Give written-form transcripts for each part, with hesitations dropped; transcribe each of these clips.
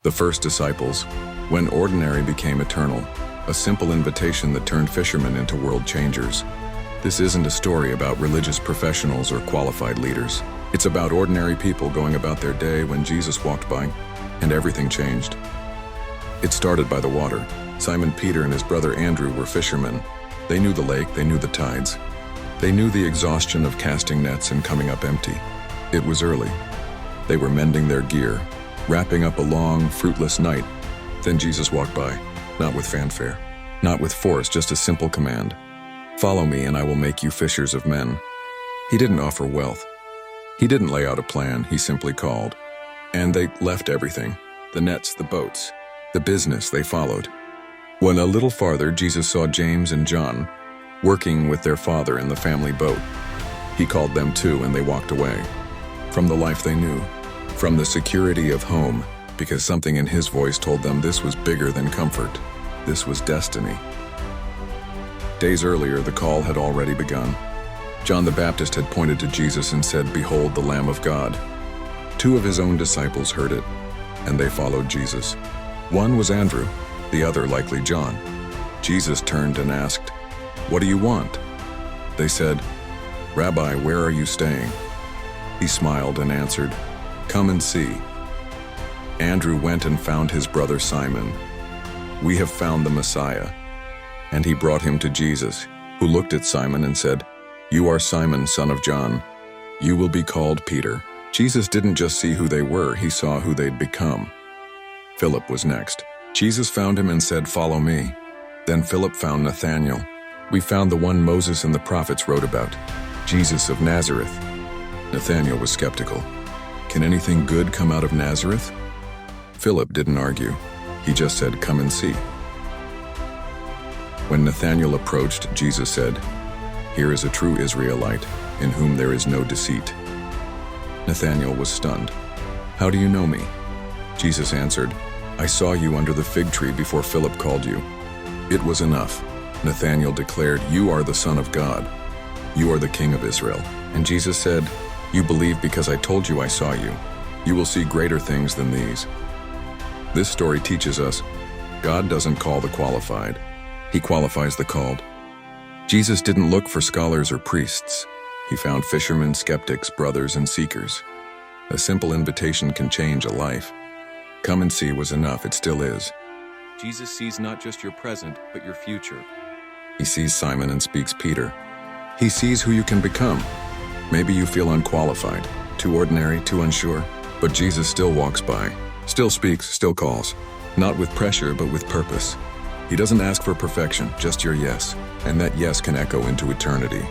The first disciples, when ordinary became eternal, a simple invitation that turned fishermen into world changers. This isn't a story about religious professionals or qualified leaders. It's about ordinary people going about their day when Jesus walked by, and everything changed. It started by the water. Simon Peter and his brother Andrew were fishermen. They knew the lake, they knew the tides. They knew the exhaustion of casting nets and coming up empty. It was early. They were mending their gear, wrapping up a long, fruitless night. Then Jesus walked by, not with fanfare, not with force, just a simple command. Follow me and I will make you fishers of men. He didn't offer wealth. He didn't lay out a plan, he simply called. And they left everything, the nets, the boats, the business they followed. When a little farther, Jesus saw James and John working with their father in the family boat. He called them too and they walked away. From the life they knew, from the security of home, because something in his voice told them this was bigger than comfort. This was destiny. Days earlier, the call had already begun. John the Baptist had pointed to Jesus and said, "Behold the Lamb of God." 2 of his own disciples heard it, and they followed Jesus. One was Andrew, the other likely John. Jesus turned and asked, "What do you want?" They said, "Rabbi, where are you staying?" He smiled and answered, "Come and see." Andrew went and found his brother Simon. "We have found the Messiah." And he brought him to Jesus, who looked at Simon and said, "You are Simon, son of John. You will be called Peter." Jesus didn't just see who they were, he saw who they'd become. Philip was next. Jesus found him and said, "Follow me." Then Philip found Nathanael. "We found the one Moses and the prophets wrote about, Jesus of Nazareth." Nathanael was skeptical. "Can anything good come out of Nazareth?" Philip didn't argue. He just said, "Come and see." When Nathanael approached, Jesus said, "Here is a true Israelite, in whom there is no deceit." Nathanael was stunned. "How do you know me?" Jesus answered, "I saw you under the fig tree before Philip called you." It was enough. Nathanael declared, "You are the Son of God. You are the King of Israel." And Jesus said, "You believe because I told you I saw you. You will see greater things than these." This story teaches us, God doesn't call the qualified. He qualifies the called. Jesus didn't look for scholars or priests. He found fishermen, skeptics, brothers, and seekers. A simple invitation can change a life. Come and see was enough, it still is. Jesus sees not just your present, but your future. He sees Simon and speaks Peter. He sees who you can become. Maybe you feel unqualified, too ordinary, too unsure, but Jesus still walks by, still speaks, still calls. Not with pressure, but with purpose. He doesn't ask for perfection, just your yes, and that yes can echo into eternity.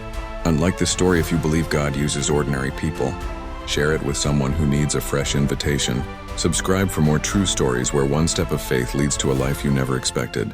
Unlike this story, if you believe God uses ordinary people, share it with someone who needs a fresh invitation. Subscribe for more true stories where one step of faith leads to a life you never expected.